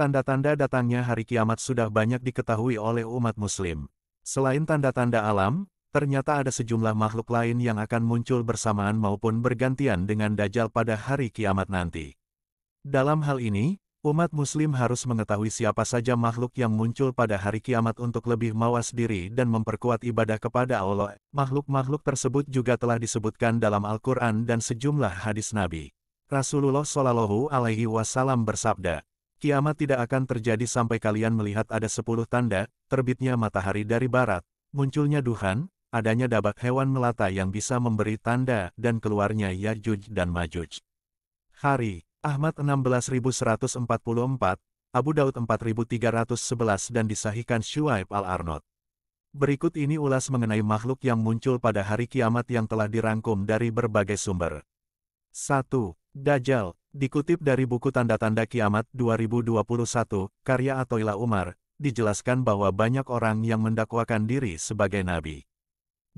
Tanda-tanda datangnya hari kiamat sudah banyak diketahui oleh umat muslim. Selain tanda-tanda alam, ternyata ada sejumlah makhluk lain yang akan muncul bersamaan maupun bergantian dengan Dajjal pada hari kiamat nanti. Dalam hal ini, umat muslim harus mengetahui siapa saja makhluk yang muncul pada hari kiamat untuk lebih mawas diri dan memperkuat ibadah kepada Allah. Makhluk-makhluk tersebut juga telah disebutkan dalam Al-Quran dan sejumlah hadis Nabi. Rasulullah Shallallahu Alaihi Wasallam bersabda, kiamat tidak akan terjadi sampai kalian melihat ada 10 tanda, terbitnya matahari dari barat, munculnya duhan, adanya dabak hewan melata yang bisa memberi tanda, dan keluarnya Yajuj dan Majuj. Hari Ahmad 16144, Abu Daud 4311 dan disahihkan Syuaib Al-Arnaud. Berikut ini ulas mengenai makhluk yang muncul pada hari kiamat yang telah dirangkum dari berbagai sumber. 1. Dajjal, dikutip dari buku Tanda-Tanda Kiamat 2021, karya Athoillah Umar, dijelaskan bahwa banyak orang yang mendakwakan diri sebagai nabi.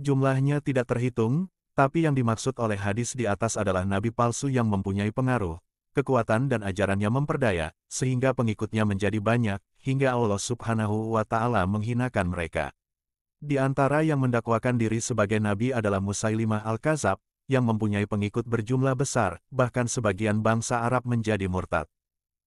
Jumlahnya tidak terhitung, tapi yang dimaksud oleh hadis di atas adalah nabi palsu yang mempunyai pengaruh, kekuatan dan ajarannya memperdaya, sehingga pengikutnya menjadi banyak, hingga Allah Subhanahu wa Ta'ala menghinakan mereka. Di antara yang mendakwakan diri sebagai nabi adalah Musailimah Al-Kadzab, yang mempunyai pengikut berjumlah besar, bahkan sebagian bangsa Arab menjadi murtad.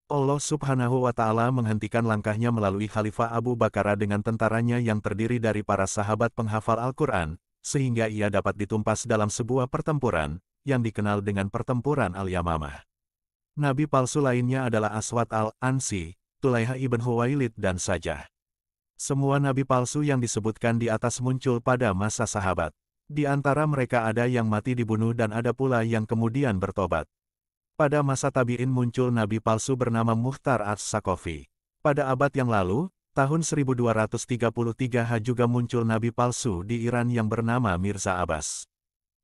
Allah Subhanahu wa Ta'ala menghentikan langkahnya melalui Khalifah Abu Bakar dengan tentaranya yang terdiri dari para sahabat penghafal Al-Quran, sehingga ia dapat ditumpas dalam sebuah pertempuran, yang dikenal dengan pertempuran Al-Yamamah. Nabi palsu lainnya adalah Aswad Al-Ansi, Tulaiha ibn Huwailid dan Sajah. Semua nabi palsu yang disebutkan di atas muncul pada masa sahabat. Di antara mereka ada yang mati dibunuh dan ada pula yang kemudian bertobat. Pada masa tabi'in muncul nabi palsu bernama Mukhtar As-Sakofi. Pada abad yang lalu, tahun 1233 juga muncul nabi palsu di Iran yang bernama Mirza Abbas.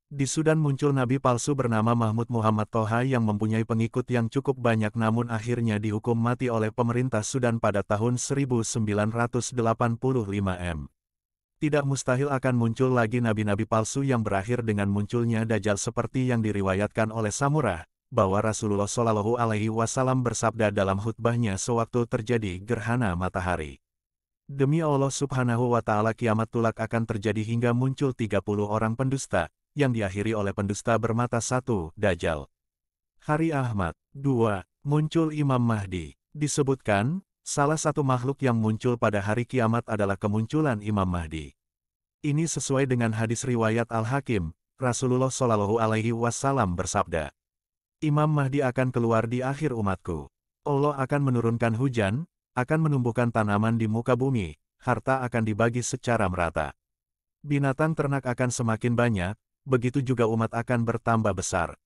Di Sudan muncul nabi palsu bernama Mahmud Muhammad Toha yang mempunyai pengikut yang cukup banyak namun akhirnya dihukum mati oleh pemerintah Sudan pada tahun 1985 m. Tidak mustahil akan muncul lagi nabi-nabi palsu yang berakhir dengan munculnya Dajjal seperti yang diriwayatkan oleh Samurah, bahwa Rasulullah Shallallahu Alaihi Wasallam bersabda dalam khutbahnya sewaktu terjadi gerhana matahari. Demi Allah Subhanahu wa Ta'ala kiamat tulak akan terjadi hingga muncul 30 orang pendusta, yang diakhiri oleh pendusta bermata satu, Dajjal. Hari Ahmad. 2. Muncul Imam Mahdi. Disebutkan, salah satu makhluk yang muncul pada hari kiamat adalah kemunculan Imam Mahdi. Ini sesuai dengan hadis riwayat Al-Hakim, Rasulullah Shallallahu Alaihi Wasallam bersabda, Imam Mahdi akan keluar di akhir umatku. Allah akan menurunkan hujan, akan menumbuhkan tanaman di muka bumi, harta akan dibagi secara merata. Binatang ternak akan semakin banyak, begitu juga umat akan bertambah besar.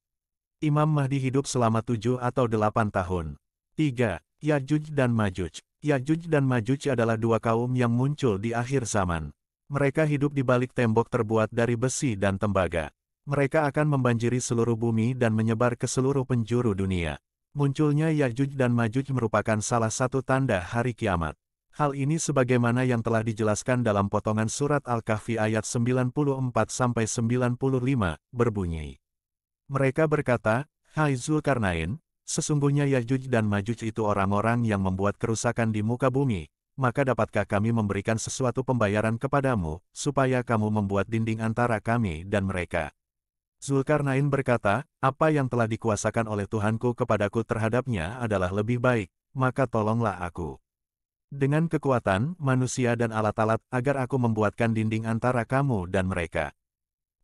Imam Mahdi hidup selama 7 atau 8 tahun. 3. Yajuj dan Majuj. Yajuj dan Majuj adalah dua kaum yang muncul di akhir zaman. Mereka hidup di balik tembok terbuat dari besi dan tembaga. Mereka akan membanjiri seluruh bumi dan menyebar ke seluruh penjuru dunia. Munculnya Yajuj dan Majuj merupakan salah satu tanda hari kiamat. Hal ini sebagaimana yang telah dijelaskan dalam potongan surat Al-Kahfi ayat 94-95, berbunyi. Mereka berkata, Hai Zulkarnain, sesungguhnya Yajuj dan Majuj itu orang-orang yang membuat kerusakan di muka bumi, maka dapatkah kami memberikan sesuatu pembayaran kepadamu, supaya kamu membuat dinding antara kami dan mereka? Zulkarnain berkata, apa yang telah dikuasakan oleh Tuhanku kepadaku terhadapnya adalah lebih baik, maka tolonglah aku dengan kekuatan, manusia dan alat-alat, agar aku membuatkan dinding antara kamu dan mereka.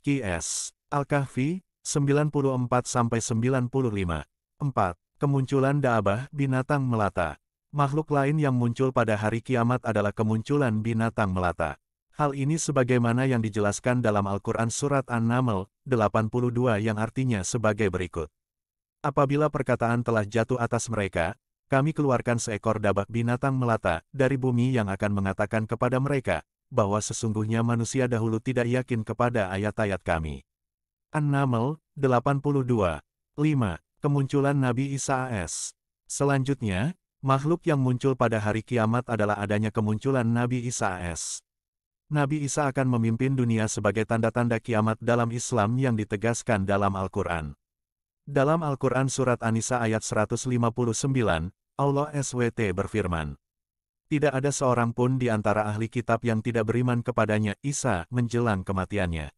Qs. Al-Kahfi, 94-95. 4. Kemunculan Daabah, binatang melata. Makhluk lain yang muncul pada hari kiamat adalah kemunculan binatang melata. Hal ini sebagaimana yang dijelaskan dalam Al-Quran Surat An-Naml, 82 yang artinya sebagai berikut. Apabila perkataan telah jatuh atas mereka, kami keluarkan seekor dabak binatang melata dari bumi yang akan mengatakan kepada mereka, bahwa sesungguhnya manusia dahulu tidak yakin kepada ayat-ayat kami. An-Naml, 82. 5. Kemunculan Nabi Isa AS. Selanjutnya, makhluk yang muncul pada hari kiamat adalah adanya kemunculan Nabi Isa AS. Nabi Isa akan memimpin dunia sebagai tanda-tanda kiamat dalam Islam yang ditegaskan dalam Al-Quran. Dalam Al-Quran Surat An-Nisa ayat 159, Allah SWT berfirman, tidak ada seorang pun di antara ahli kitab yang tidak beriman kepadanya Isa menjelang kematiannya.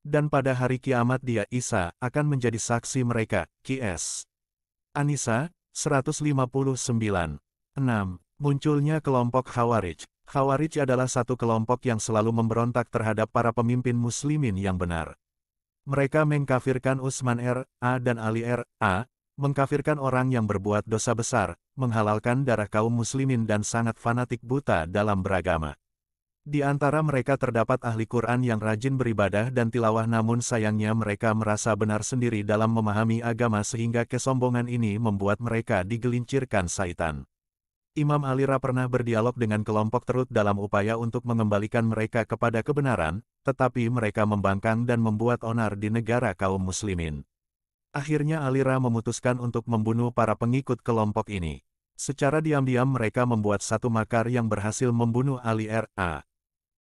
Dan pada hari kiamat dia Isa akan menjadi saksi mereka. Qs. An-Nisa, 159. 6. Munculnya kelompok Khawarij. Khawarij adalah satu kelompok yang selalu memberontak terhadap para pemimpin muslimin yang benar. Mereka mengkafirkan Utsman R.A. dan Ali R.A., mengkafirkan orang yang berbuat dosa besar, menghalalkan darah kaum muslimin dan sangat fanatik buta dalam beragama. Di antara mereka terdapat ahli Quran yang rajin beribadah dan tilawah, namun sayangnya mereka merasa benar sendiri dalam memahami agama sehingga kesombongan ini membuat mereka digelincirkan syaitan. Imam Ali pernah berdialog dengan kelompok Terut dalam upaya untuk mengembalikan mereka kepada kebenaran, tetapi mereka membangkang dan membuat onar di negara kaum muslimin. Akhirnya Ali memutuskan untuk membunuh para pengikut kelompok ini. Secara diam-diam mereka membuat satu makar yang berhasil membunuh Ali R.A.